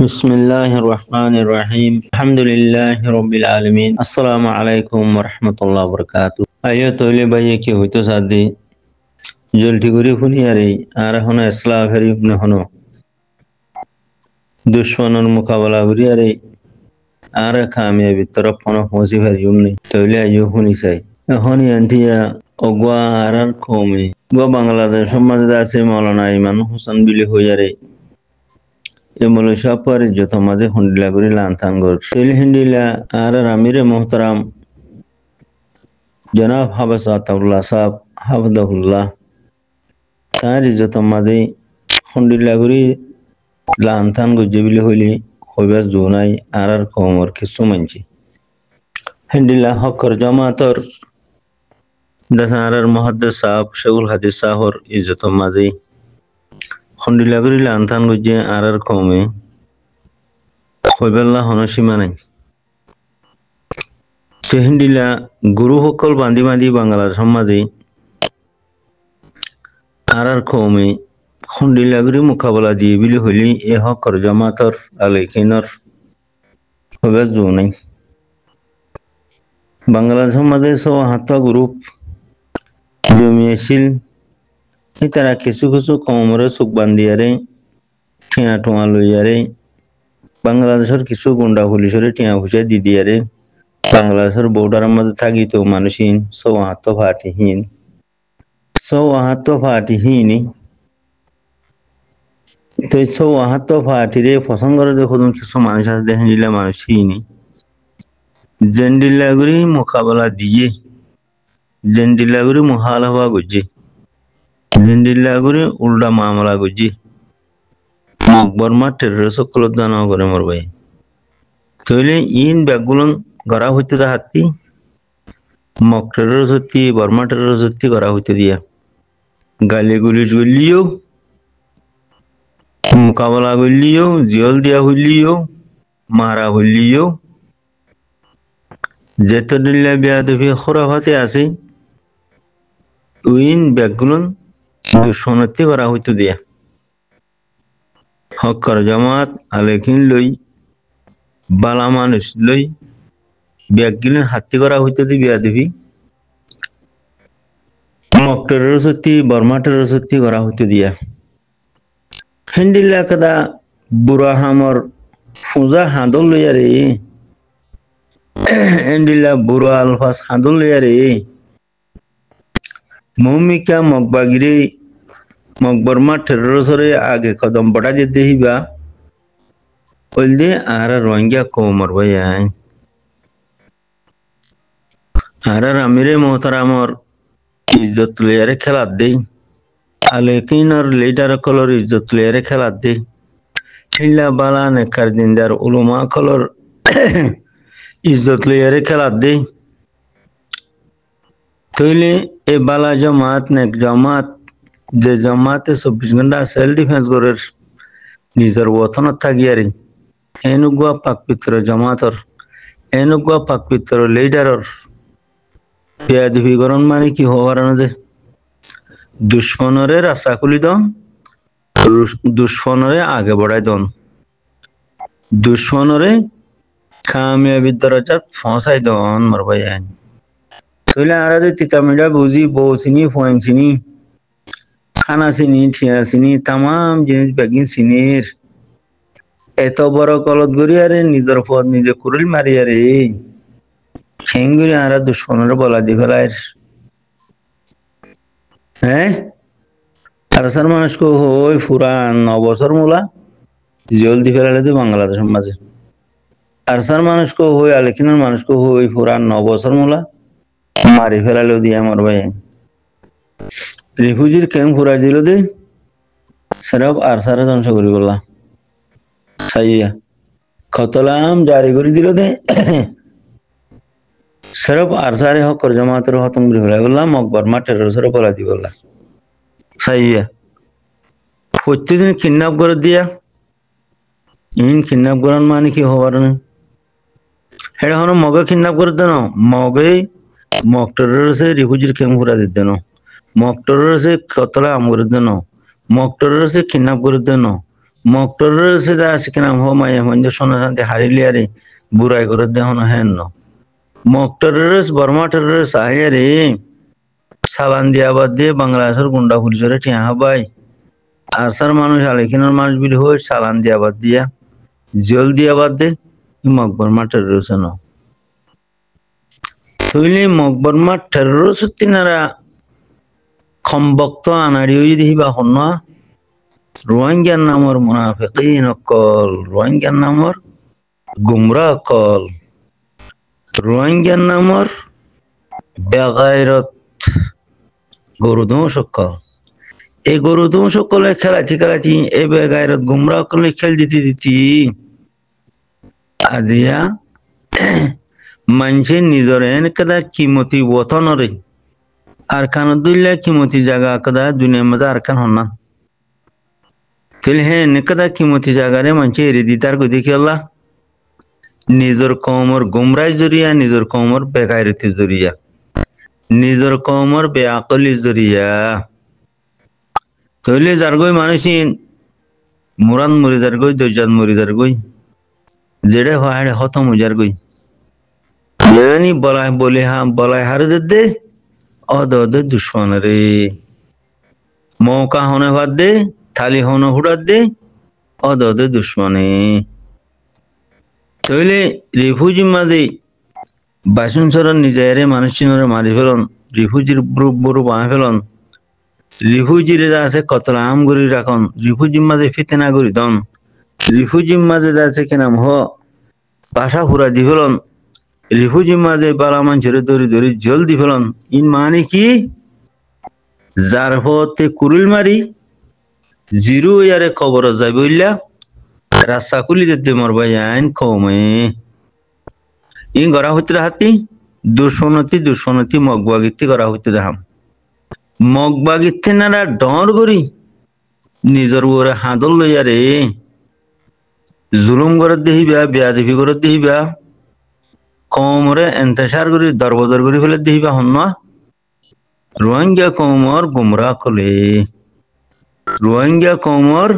بسم الله الرحمن الرحيم الحمد لله رب العالمين السلام عليكم ورحمة الله وبركاته أيها طالب أيها هويتو سادي جلتي غري فنياري هنا إسلام غريب نهنو دشمنون مقابلة غرياري كاميابي طرف هنا وظيفة يومني تولي أيها هوني ساي هوني أنتيا أقوى كومي بنغلاديش مدرسة مولانا إيمان حسن بيلي هوياري এমলো সাপারে যত মাঝে হুন্ডিলা করি লান্থাঙ্গর সেল হিন্দিলা আর আমিরে মোহতারাম জনাব হাবাস আতাউল্লাহ সাহেব হাফদাহুল্লাহ তার যত মাঝে হুন্ডিলা করি লান্থান গজবিলি হইলি হইবার জোনাই আর কমর কিছু মানছি হিন্দিলা হকর জামাতর দাসার মুহাদ্দিস সাহেব শেখুল হাদিস সাহর ইজ্জত মাঝে হুন্ডিলা করি লান্থান গজে আর কমে হইবেল্লা হন সীমা নাই হিন্দিলা গুরু সকল বান্ধি বান্ধি বাংলার সমাজে আর কমে হুন্ডিলা করি মোকাবেলা দিয়ে বিলি হইলি এ হকর জামাতর আলেখিনর হইবার জো নাই বাংলার সমাজে সব হাত গ্রুপ জমিয়েছিল তারা কিছু কিছু কমরে চোখ বান্ধিয়ারে ঠেয়া ঠোয়া লইয়ারে বাংলাদেশের কিছু গুন্ডা পুলিশের টিয়া পয়সা দি দিয়ারে বাংলাদেশের বর্ডারের মধ্যে থাকি তো মানুষহীন সৌহাত্ত ফাটিহীন তো সৌহাত্ত ফাটিরে পছন্দ করে দেখুন কিছু মানুষ আছে দেখেন দিলে মানুষহীন জেন্ডিল্লাগুড়ি মোকাবেলা দিয়ে জেন্ডিল্লাগুড়ি মহাল হওয়া গুজি জেন্ডিল্লাগুড়ি উল্টা মামলা গুজি বর্মা টেরর সকল দান করে মোর ভাই তৈলে ইন ব্যাগগুলন গড়া হইতে হাতি মক টেরর সত্যি বর্মা টেরর সত্যি গড়া হইতে দিয়া গালি গুলিশ গলিও মোকাবেলা গলিও জেল দিয়া হইলিও মারা হইলিও যেত দিল্লা বিয়া দেবী খরাফাতে আছে উইন ব্যাগগুলন দুশ্মনতি করা হইতে দিয়া হকর জামাত আলেখিন লই বালা মানুষ লই ব্যাগগুলিন হাতি করা হইতে দি বিয়া দেবী মক টেরর সত্যি বর্মা টেরর সত্যি করা হইতে দিয়া হিন্দিল্লা কাদা বুড়া হামর ফুজা হাঁদল লইয়ারে হিন্দিল্লা বুড়া আলফাস হাঁদল লইয়ারে মৌমিকা মকবাগিরে মকবর্মা টেররসরে আগে কদম বড়া যেতে হিবা বলদে আর রোহিঙ্গা কোমর ভাই আর আমিরে মোহতারামর ইজ্জত লইয়ারে খেলাত দেই আলেকিনর লিডার কলর ইজ্জত লইয়ারে খেলাত দেই হিল্লা বালা নেকার দিনদার উলুমা কলর ইজ্জত লইয়ারে খেলাত দেই তইলে এ বালা জমাত নেক জমাত যে জমাতে 24 ঘন্টা সেলফ ডিফেন্স করে নিজের ওতনত থাকিয়ারি এনুগুয়া পাকপিত্র জমাতর এনুগুয়া পাকপিত্র লিডারর বেয়াদবিকরণ মানে কি হওয়ার যে দুশ্মনরে রাস্তা খুলি দন দুশ্মনরে আগে বড়াই দন দুশ্মনরে কামিয়াবি দরজাত ফসাই দন মর ভাই তইলে আর যে তিতামিডা বুঝি বউ চিনি ফোন চিনি খানা চিনি ঠিয়া চিনি তাম জিনিস বেগিন চিনির এত বড় কলত গড়িয়ারে নিজের পথ নিজে কুড়িল মারিয়ারে সেঙ্গুরি আর দুশ্মনের বলা দি ফেলায় হ্যাঁ আর সার মানুষকে হই পুরান 9 বছর মূলা জল দি ফেলালে তো বাংলাদেশের মাঝে আর সার মানুষকে হই আলেখিনের মানুষকে হই পুরান 9 বছর মূলা মারি ফেলালেও দিয়ে আমার ভাই রিফিউজির ক্যাম্প ঘুরা দিল দে সেরব আর সারা ধ্বংস করি বললা সাইয়া খতলাম জারি করে দিল দে সেরব আর সারে হকর জামাতের হতম করে ফেলা বললাম মকবর মাঠের সেরব বলা দি বললা সাইয়া প্রত্যেকদিন কিডন্যাপ করে দিয়া ইন কিডন্যাপ করার মানে কি হবার না এটা হলো মগে কিডন্যাপ করে দেন মগে মকটের সে রিফিউজির ক্যাম্প ঘুরা দিতে না মকটের সে কতলা আম করে দেন মকটের সে কিডন্যাপ করে দেন Moktor se da sikna ho maya manjo sona sante hariliare burai gorod de hono henno. Moktor Burma terrorist ayere salandia badde Bangladeshor gunda pulisore tia habai. Arsar মানুষ আলেখিনের মানুষ বিলি হয়ে সালান দিয়া বাদ দিয়া জল দিয়া বাদ দে মকবরমা টেরোরিস্ট ন থইলে মকবরমা টেরোরিস্ট তিনারা খম্বক্ত আনাড়িও যদি হিবা হন্না রোহিঙ্গার নামর মুনাফিকিন অকল রোহিঙ্গার নামর গুমরা অকল রোহিঙ্গার নামর বেগায়রত গরুদোষ অকল এই গরুদোষ সকলে খেলাচি এই বেগায়রত গুমরা অকলে খেল দিতি আজিয়া মানছে নিজরেন কদা কিমতি ওতনরে আর কান দুইলা কিমতি জায়গা কদা দুনিয়া মজা আর কান হন্না তিলহে নিকদা কিমতি জায়গারে মানছে এরিদিতার গো দেখি আল্লাহ নিজর কওমর গুমরাই জরিয়া নিজর কওমর বেগায়রতি জরিয়া নিজর কওমর বেআকলি জরিয়া তইলে যারগই মানুষিন মুরান মরিদার গই দজাত মরিদার গই যেড়ে হাড়ে হত মুজার গই ইয়ানি বলাই বলে হা বলাই হার দে অদ দুশ্মন রে মৌকা হনে বাদ দে থালি হনে হুড়াত দে অদ দুশ্মনে তইলে রিফুজি মাঝে বাসন সরন নিজেরে মানুষিনরে মারি ফেলন রিফুজির বড় বাঁ ফেলন রিফুজিরে আছে কতলা আম গরি রাখন রিফুজির মাঝে ফিতেনা গরি দন রিফুজির মাঝে আছে কেনাম হ বাসা হুরা দি ফেলন রিফুজির মাঝে বালা মানুষের দরি জল দি ফেলন ইন মানে কি যার হতে কুরুল মারি জিরো ইয়ারে খবর যাই বললা রাস্তা কুলি দিতে মরবাই আইন কমে ইন গড়া হইতে হাতি দুশ্মনতি মগবাগিতে গড়া হইতে দেখাম মগবাগিতে নারা ডর করি নিজর ওরে হাদল লইয়ারে জুলুম করে দেহিবা বেয়াদবি করে দেহিবা কমরে এন্তেসার করি দরবদর করে ফেলে দেহিবা হন্না রোহিঙ্গা কমর গুমরা কলে রোহিঙ্গা কমর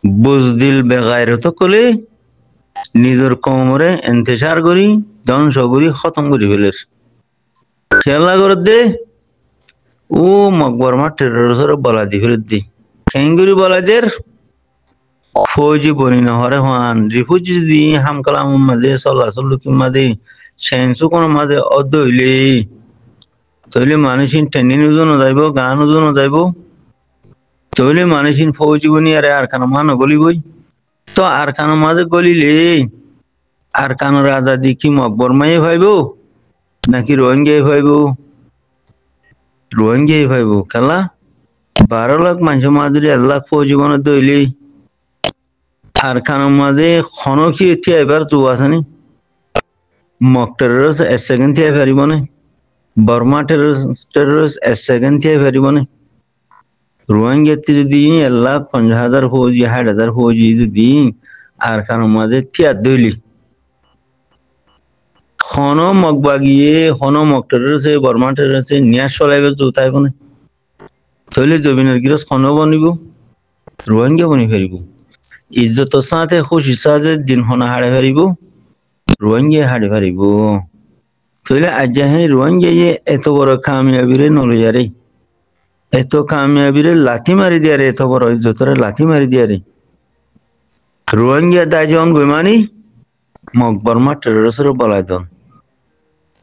বুজদিল বেগায়রত কলে নিজের কমরে এন্তেসার করি ধ্বংস করি খতম করি ফেলের খেলা করে দে ও মকবরমা টেরোরিস্ট বলা দি ফেলে দি খেঙ্গুরি বলা দের ফৌজি বনি নহরে হান রিফুজি দি হামকালাম মাঝে চলাচলুকি মাঝে সেন্সু কোন মাঝে অদ্দ হইলে তইলে মানুষিন ট্রেনিং ওজন যাইব গান ওজন যাইব তইলে মানুষিন ফৌজি বনি আরে আর কানো মান গলিবই তো আর কানো মাঝে গলিলে আর কানোর আজাদি কি মকবরমাই ভাইব নাকি রোহিঙ্গাই ভাইব রোহিঙ্গাই ভাইব খেলা 12 লাখ মানুষ মাঝে 1 লাখ ফৌজি বনে দইলে আর কানো মাঝে খনকি এতিয়া এবার তো আসেনি মক টেরোরিস্ট এক সেকেন্ড থিয়া ফেরিব না বর্মা টেরোরিস্ট এক সেকেন্ড থিয়া ফেরিব না রোহিঙ্গাতে যদি 1,50,000 ফৌজি 60,000 ফৌজি যদি আর কানো মাঝে থিয়া দইলি খন মগবাগিয়ে খন মক টেরোরিস্ট বর্মা টেরোরিস্ট নিয়া চলাইবে তো তাইব না তইলে জবিনের গিরস খন বনিব রোহিঙ্গা বনি ফেরিব ইজ্জত সাথে খুশি সাথে দিন হনা হাড়ে ফেরিব রোহিঙ্গা হাড়ে ফেরিব তইলে আজ হে রোহিঙ্গা এত বড় কামিয়াবিরে নলয়ারে এত কামিয়াবিরে লাথি মারি দিয়ারে এত বড় ইজ্জতরে লাথি মারি দিয়ারে রোহিঙ্গা দায় জন গইমানি মকবরমা টেরোরিস্টর বলাই দন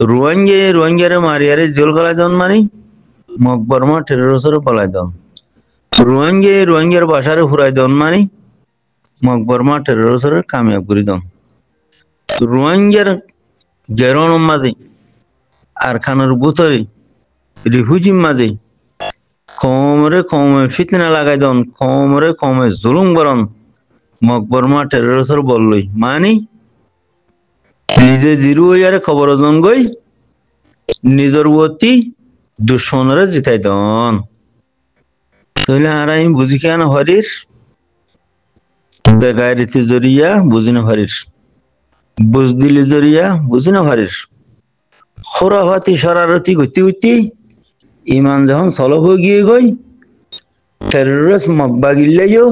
রোহিঙ্গারে মারিয়ারে জেল গলাই দন মানি মকবরমা টেরোরিস্টর বলাই দন রোহিঙ্গার বাসারে ফুরাই দন মানি মকবরমা টেরোরিস্টর কামিয়াব করি দন রোহিঙ্গার জেরন মাঝে আর খানোর বুতরে রিফুজি মাঝে কমে ফিতনা লাগাই দন কমে জুলুম করন মকবরমা টেরোরিস্টর বললই মানি নিজে জিরো ইয়ারে খবর জন গই নিজর অতি দুশ্মনরে জিতাই দন তইলে আর আমি বুঝি কেন হরির বেগায়রতি জরিয়া বুঝি না হরির বুজদিলি জরিয়া বুঝি না হরির খোরাফাতি শরারতি গতি ইমান যখন সলভ হয়ে গিয়ে গই terrorist মকবাগিল্লাইও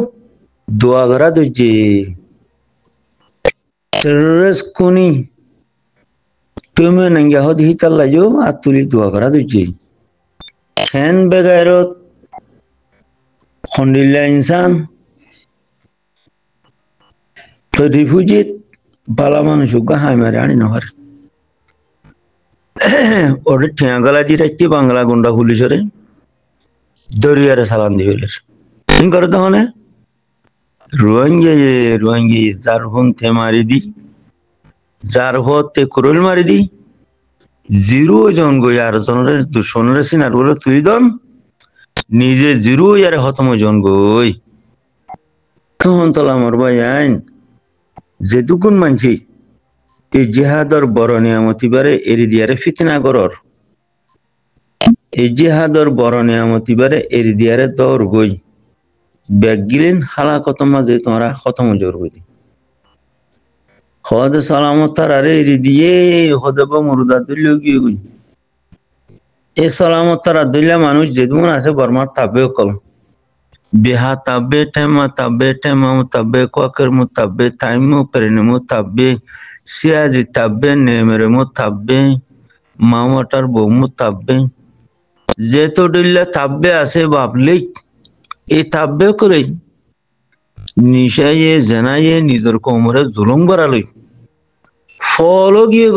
dua gara duje terrorist kuni tume nangya hodi hitalla jo atuli dua gara duje ken begairot khondilla insan to refugee bala মানুষ হাই মারে আনি নহর ওরে ঠেঙ্গালা দি রাখতে বাংলা গুন্ডা পুলিশরে দরিয়ারে সালান দিবেলের কি করে তখন রোহিঙ্গা যার ফোন থে মারি দি যার হতে কুরুল মারি দি জিরো জন গই আর জনের দুশনের সিনার বলে তুই দন নিজে জিরো ইয়ার হতম জন গই তখন তোলা আমার ভাই আইন যেটুকুন মানছি এই জিহাদর বড় নিয়ামতি বারে এরি দিয়ারে ফিতনা করর এই জিহাদর বড় নিয়ামতি বারে এরি দিয়ারে দৌড় গই ব্যাগ গিলেন হালাকত মাঝে তোমরা খতম জোর গই খদ সালামত তার আরে এরি দিয়ে হদব মুরদা তুলিও গিয়ে গই এ সালামত তারা দুইলা মানুষ যেমন আছে বর্মার তাবে কল বিহা তাবে টেমা তাবে কোয়াকের মু তাবে টাইমু পেরেনিমু তাবে সিয়াজি তাবে নেমেরে মু তাবে মামাটার বৌমু তাবে যেতো ডিল্লা তাবে আছে বাপলিক এই তাবে করে নিশাইয়ে জেনাইয়ে নিজের কোমরে জুলুম করালই ফলো গিয়ে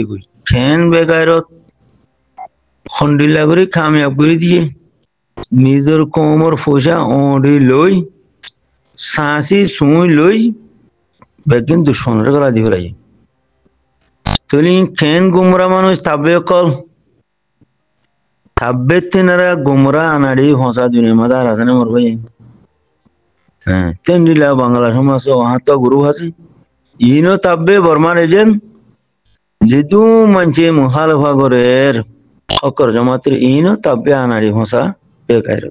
গই ফ্যান বেগায়রত খন্ডিল্লা করে কামিয়াব করে দিয়ে নিজের কোমর ফোসা ওড়ি লই সাঁসি সুই লই বেগিন দুশ্মনের গলা দিব লাগে তুলি খেন গুমরা মানুষ তাবে কল তাবে তেনারা গুমরা আনাড়ি ফসা দুনিয়া মাদার আছে না মরবে হ্যাঁ তেন দিলা বাংলা সমাজ ওহা তো গুরু আছে ইনো তাবে বর্মার এজেন্ট যেদু মানছে মুখালফা করের সকর জমাতের ইনো তাবে আনাড়ি ফসা বেকার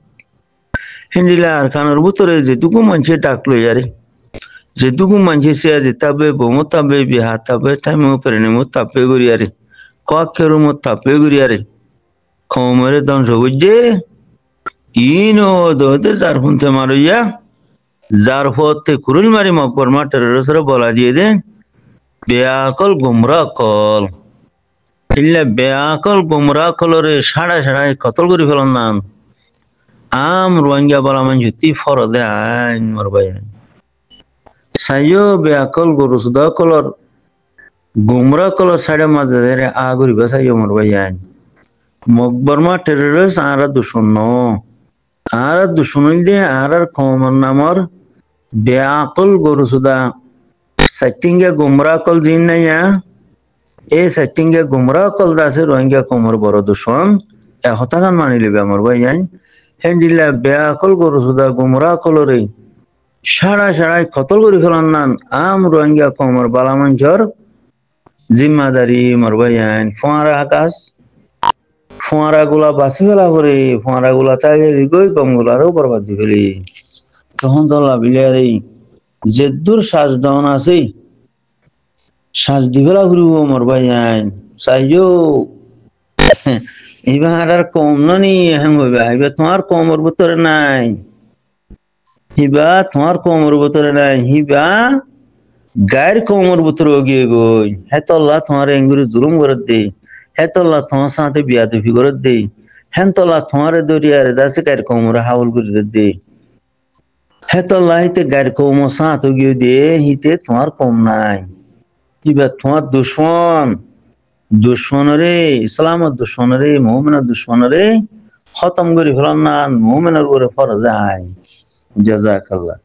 হিন্দিলা আর খানোর ভিতরে যেটুকু মানুষে ডাকলো ইয়ারে যেটুকু মানুষে সে আছে তাবে বোমো তাবে বিহা তাবে টাইমো পেরেনিমো তাবে গড়িয়ারে কাকেরো মো তাবে গড়িয়ারে খমরে ধ্বংস বুঝছে ইনো দোতে যার শুনতে মারইয়া যার ফতে কুরুল মারি মকবর মা টেরোরিস্টরা বলা দিয়ে দেন বেয়াকল গুমরা কল ইল্লা বেয়াকল গুমরা কলরে সাড়া সাড়াই কতল করে ফেলন নাম আম রোহিঙ্গা বলা মান জুতি ফরদে আইন মরবাই সাইও বেয়াকল গরু সুদা কলর গুমরা কলর সাইডে মাঝে ধরে আগুরি বাসাইও মরবাই আইন মকবরমা টেররিস্ট আর দুশন দে আর কমর নামর বেয়াকল গরু সুদা সাইটিঙ্গে গুমরা কল জিন নাইয়া এ সাইটিঙ্গে গুমরা কল দাসে রোহিঙ্গা কমর বড় দুশন এ হতাগান মানি লিবে আমার ভাই আইন হেন্ডিলা বেয়াকল গরু সুদা গুমরা কলরে সাড়া সাড়াই কতল করে ফেলান নান আম রোহিঙ্গা কমর বালামঞ্চর জিম্মাদারি মরবাই আইন ফোয়ারা আকাশ ফোয়ারা গুলা বাসি ফেলা করে ফোয়ারা গুলা চাইলে গই কম গুলারও বরবাদ দি ফেলি তখন তো লাভিলে যে দূর শ্বাস ডাউন আছে শ্বাস দি ফেলা ঘুরিব মরবাই আইন চাইও এবার আর কম নি হ্যাং হইবা এবার তোমার কমর ভিতরে নাই হিবা তোমার কমর ভিতরে নাই হিবা গায়ের কমর ভিতরে গিয়ে গই হেতল্লা তোমার এঙ্গুরি জুলুম করে দে হেতল্লা তোমার সাথে বিয়াদুফি করে দে হেতল্লা তোমার দরিয়ারে দাসে গায়ের কমরে হাউল করে দে হেতল্লা হিতে গায়ের কমর সাথে গিয়ে দে হিতে তোমার কম নাই হিবা তোমার দুশ্মনরে ইসলামের দুশ্মনরে মুমিনের দুশ্মনরে খতম করে ফেলাম না মুমিনের উপরে ফরজ আইন জাযাকাল্লাহ।